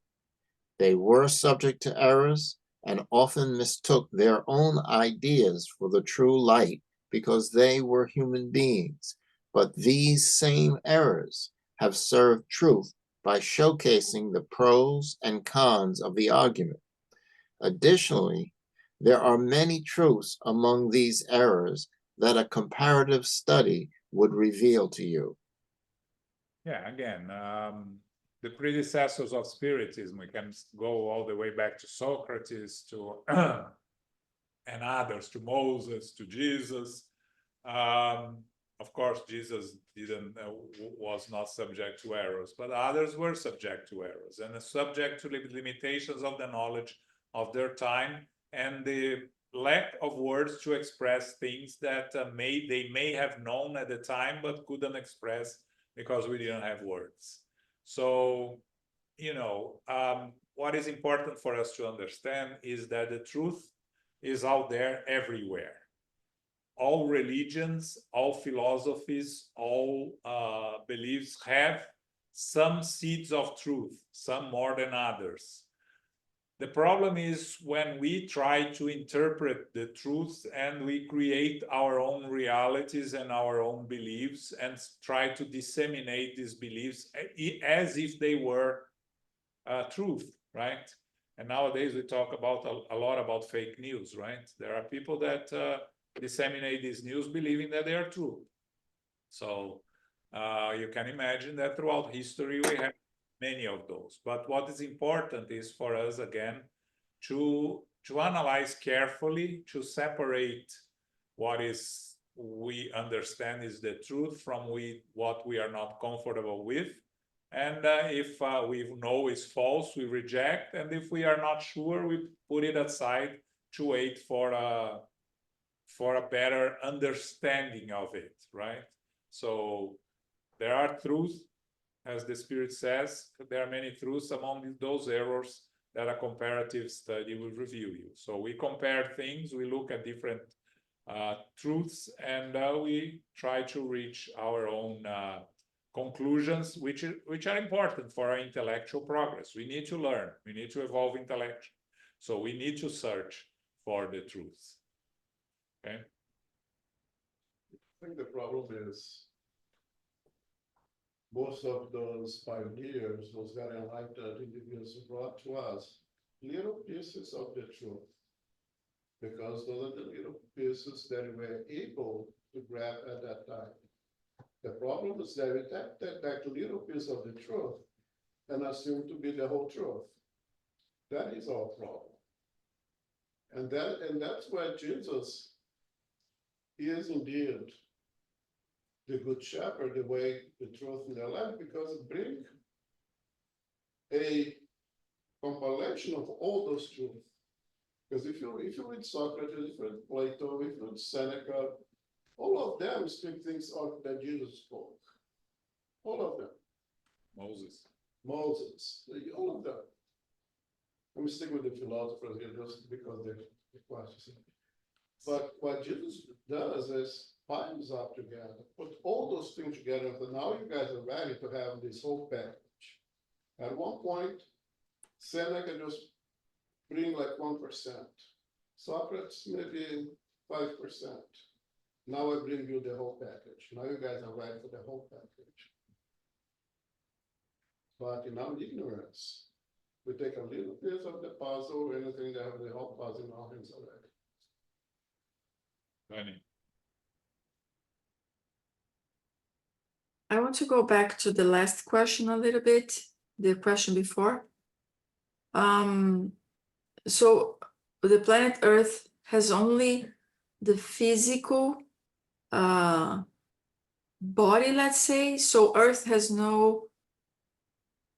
They were subject to errors and often mistook their own ideas for the true light because they were human beings. But these same errors have served truth by showcasing the pros and cons of the argument. Additionally, there are many truths among these errors that a comparative study would reveal to you. Yeah, again, the predecessors of Spiritism, we can go all the way back to Socrates, to and others, to Moses, to Jesus. Of course, Jesus was not subject to errors, but others were subject to errors and subject to limitations of the knowledge of their time and the lack of words to express things that they may have known at the time but couldn't express because we didn't have words. So, what is important for us to understand is that the truth is out there everywhere. All religions, all philosophies, all beliefs have some seeds of truth, some more than others. The problem is when we try to interpret the truth and we create our own realities and our own beliefs and try to disseminate these beliefs as if they were truth, right? And nowadays we talk about a lot about fake news, right? There are people that disseminate this news believing that they are true. So you can imagine that throughout history we have many of those. But what is important is for us, again, to analyze carefully, to separate what we understand is the truth from what we are not comfortable with. And if we know is false, we reject. And if we are not sure, we put it aside to wait for a better understanding of it, right? So there are truths, as the Spirit says, there are many truths among those errors that a comparative study will reveal you. So we compare things, we look at different truths, and we try to reach our own conclusions, which are important for our intellectual progress. We need to learn, we need to evolve intellectually. So we need to search for the truth. Okay. I think the problem is most of those pioneers, those very enlightened individuals brought to us little pieces of the truth. Because those are the little pieces that we were able to grab at that time. The problem is that we take that little piece of the truth and assume to be the whole truth. That is our problem. And that's where Jesus is indeed the good shepherd, the way, the truth, and the life, because it brings a compilation of all those truths. Because if you read Socrates, if you read Plato, if you read Seneca, all of them speak things of that Jesus spoke. All of them. Moses. All of them. Let me stick with the philosophers here just because they're questions. But what Jesus does is binds up together, put all those things together, and now you guys are ready to have this whole package. At one point, Seneca just bring like 1%. Socrates maybe 5%. Now I bring you the whole package. Now you guys are ready for the whole package. But in our ignorance, we take a little piece of the puzzle, anything that have the whole puzzle in our hands already. Funny. I want to go back to the last question a little bit, the question before. So the planet Earth has only the physical body, let's say. So Earth has no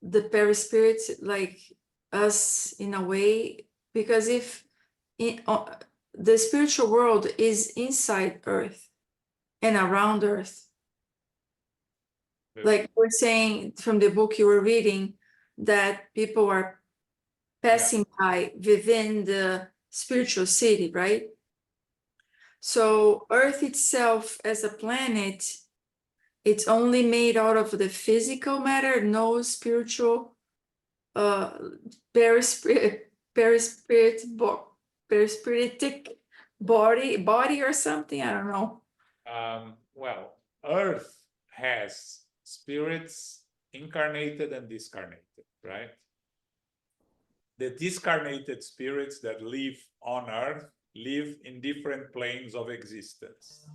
the perispirit like us in a way, because if the spiritual world is inside Earth and around Earth, like we're saying from the book you were reading, that people are passing by within the spiritual city, right? So Earth itself as a planet, it's only made out of the physical matter, no spiritual perispiritic body or something, I don't know. Well, Earth has spirits incarnated and discarnated, right? The discarnated spirits that live on Earth live in different planes of existence,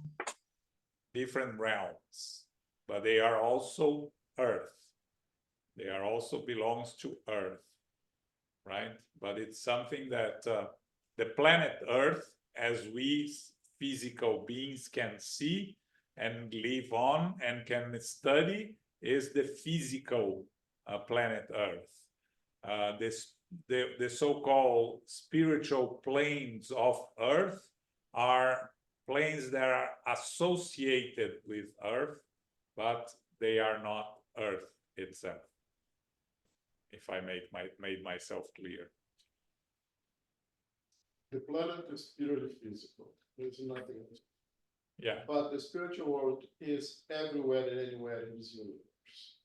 different realms, but they are also Earth. They are also belongs to Earth, right? But it's something that the planet Earth, as we physical beings can see and live on and can study, is the physical planet Earth. The so-called spiritual planes of Earth are planes that are associated with Earth, but they are not Earth itself, if I made myself clear. The planet is purely physical. There's nothing else. Yeah. But the spiritual world is everywhere and anywhere in this universe.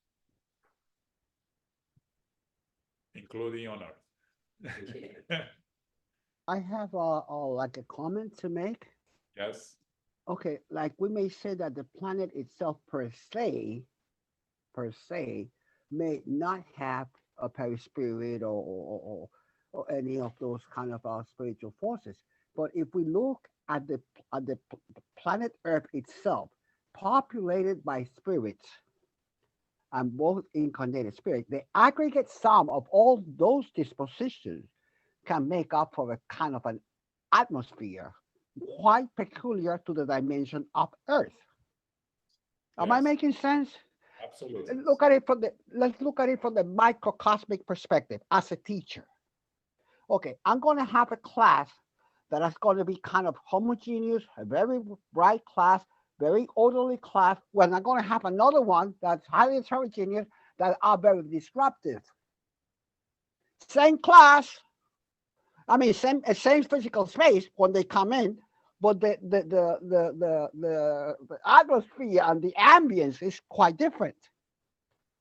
Including on Earth. I have like a comment to make. Yes. Okay, like we may say that the planet itself per se, may not have a perispirit or any of those kind of spiritual forces. But if we look at the planet Earth itself, populated by spirits, and both incarnated spirit, the aggregate sum of all those dispositions can make up for a kind of an atmosphere quite peculiar to the dimension of Earth. Am I Yes. making sense? Absolutely. Let's look at it from the microcosmic perspective as a teacher. Okay, I'm going to have a class that is going to be kind of homogeneous, a very bright class, very orderly class, when I'm going to have another one that's highly heterogeneous that are very disruptive. Same class, I mean, same physical space when they come in, but the atmosphere and the ambience is quite different.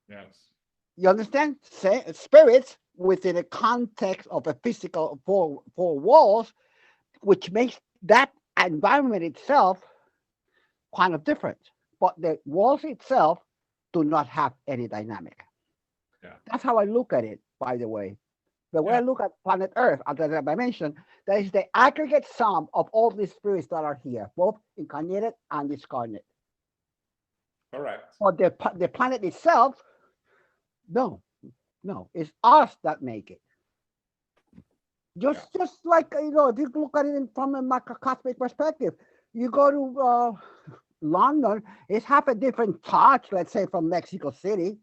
Yes. You understand? Spirits within a context of a physical four walls, which makes that environment itself kind of different. But the walls itself do not have any dynamic. Yeah. That's how I look at it, by the way. The way I look at planet Earth, as I mentioned, that is the aggregate sum of all these spirits that are here, both incarnated and discarnate. Correct. But the planet itself, no, it's us that make it. Just like, if you look at it from a macrocosmic perspective, you go to London, it's half a different touch, let's say, from Mexico City.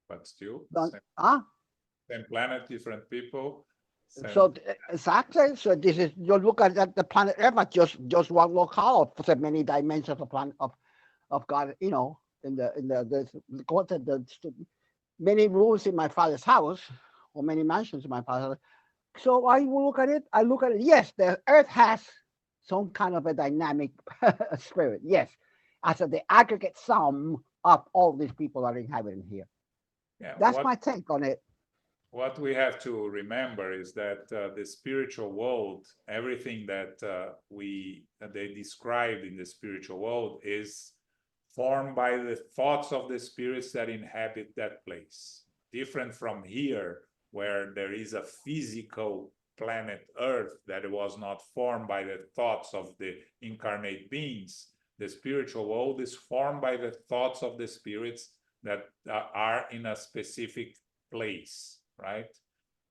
But still, Same planet, different people. So exactly. So this is, you look at the planet Earth as just one locale for the many dimensions of planet of God. In the many rooms in my father's house, or many mansions in my father's house. So I will look at it. Yes, the Earth has some kind of a dynamic spirit. Yes, as the aggregate sum of all these people that are inhabiting here. Yeah, that's my take on it. What we have to remember is that the spiritual world, everything that they described in the spiritual world is formed by the thoughts of the spirits that inhabit that place. Different from here, where there is a physical planet Earth that was not formed by the thoughts of the incarnate beings. The spiritual world is formed by the thoughts of the spirits that are in a specific place, right?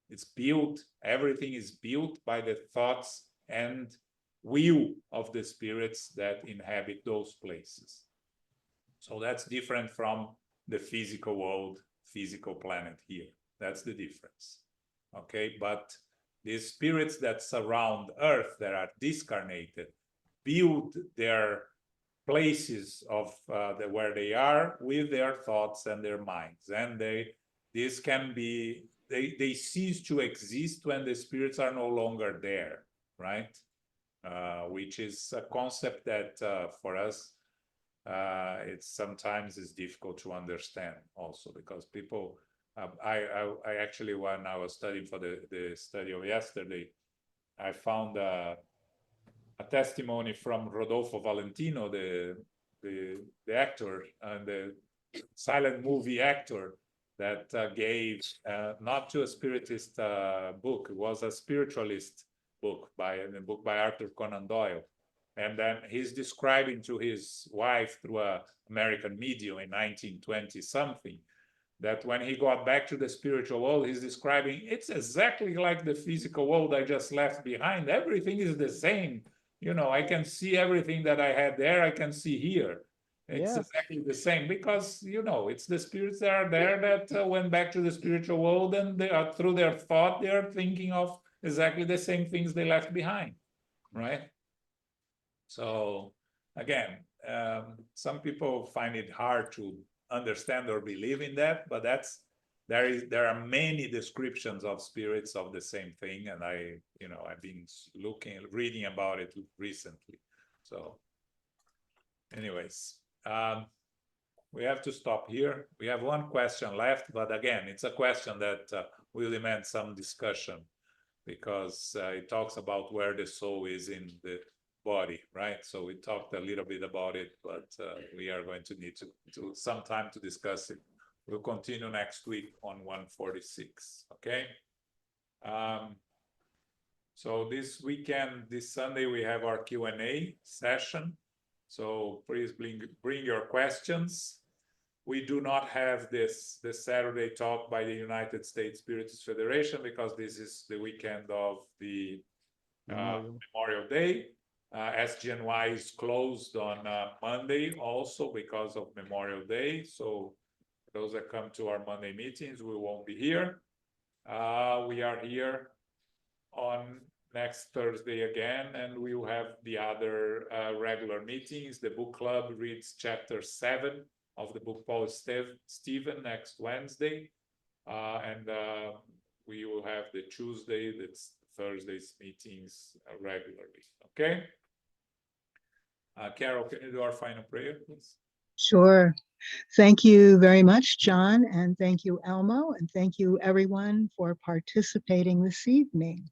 It's built, everything is built by the thoughts and will of the spirits that inhabit those places. So that's different from the physical world, physical planet here. That's the difference, okay? But these spirits that surround Earth, that are discarnated, build their places of where they are with their thoughts and their minds, and they cease to exist when the spirits are no longer there, right? Which is a concept that for us it's sometimes is difficult to understand also, because people I actually, when I was studying for the study of yesterday, I found a testimony from Rodolfo Valentino, the actor and the silent movie actor, that gave not to a spiritist book. It was a spiritualist book by Arthur Conan Doyle. And then he's describing to his wife through an American medium in 1920 something, that when he got back to the spiritual world, he's describing, it's exactly like the physical world I just left behind. Everything is the same. I can see everything that I had there, I can see here. It's exactly the same, because, it's the spirits that are there that went back to the spiritual world, and they are, through their thought, they are thinking of exactly the same things they left behind, right? So again, some people find it hard to understand or believe in that, but there are many descriptions of spirits of the same thing, and I've been reading about it recently. So anyways, we have to stop here. We have one question left, but again, it's a question that will demand some discussion, because it talks about where the soul is in the body, right? So we talked a little bit about it, but we are going to need to some time to discuss it. We'll continue next week on 146, okay? So this weekend, this Sunday, we have our Q&A session. So please bring your questions. We do not have this Saturday talk by the United States Spiritist Federation, because this is the weekend of the Memorial Day. SGNY is closed on Monday also because of Memorial Day. So those that come to our Monday meetings, we won't be here. We are here on next Thursday again, and we will have the other regular meetings. The book club reads chapter 7 of the book Paul Stephen next Wednesday. And we will have the Tuesday, that's Thursdays meetings regularly, okay? Carol, can you do our final prayer, please? Sure. Thank you very much, John, and thank you, Elmo, and thank you everyone for participating this evening.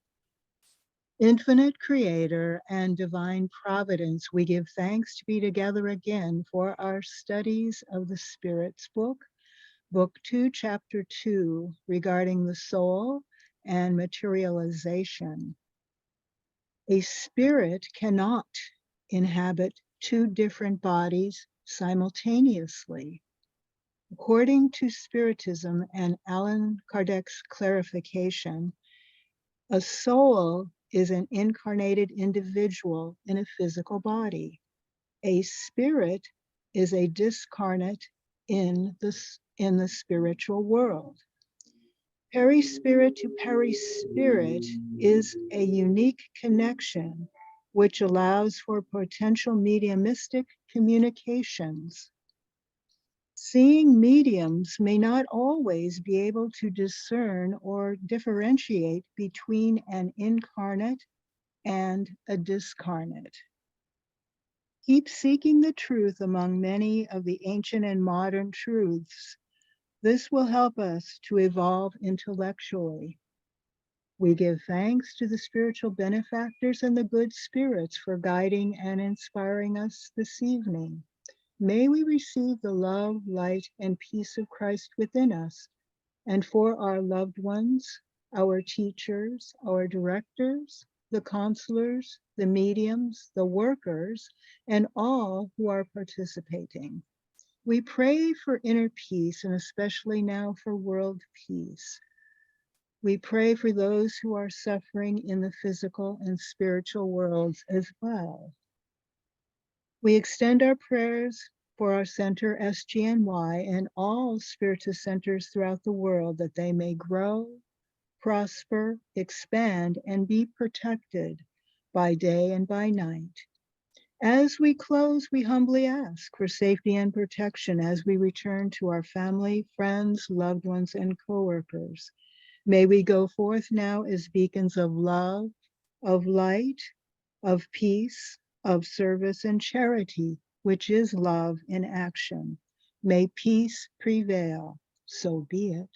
Infinite Creator and Divine Providence, we give thanks to be together again for our studies of the Spirit's book, Book 2, Chapter 2, regarding the soul and materialization. A spirit cannot inhabit two different bodies simultaneously. According to Spiritism and Allan Kardec's clarification, a soul is an incarnated individual in a physical body. A spirit is a discarnate in the spiritual world. Perispirit to perispirit is a unique connection which allows for potential mediumistic communications. Seeing mediums may not always be able to discern or differentiate between an incarnate and a discarnate. Keep seeking the truth among many of the ancient and modern truths. This will help us to evolve intellectually. We give thanks to the spiritual benefactors and the good spirits for guiding and inspiring us this evening. May we receive the love, light, and peace of Christ within us, and for our loved ones, our teachers, our directors, the counselors, the mediums, the workers, and all who are participating. We pray for inner peace, and especially now for world peace. We pray for those who are suffering in the physical and spiritual worlds as well. We extend our prayers for our center SGNY and all Spiritist centers throughout the world, that they may grow, prosper, expand, and be protected by day and by night. As we close, we humbly ask for safety and protection as we return to our family, friends, loved ones, and coworkers. May we go forth now as beacons of love, of light, of peace, of service and charity, which is love in action. May peace prevail. So be it.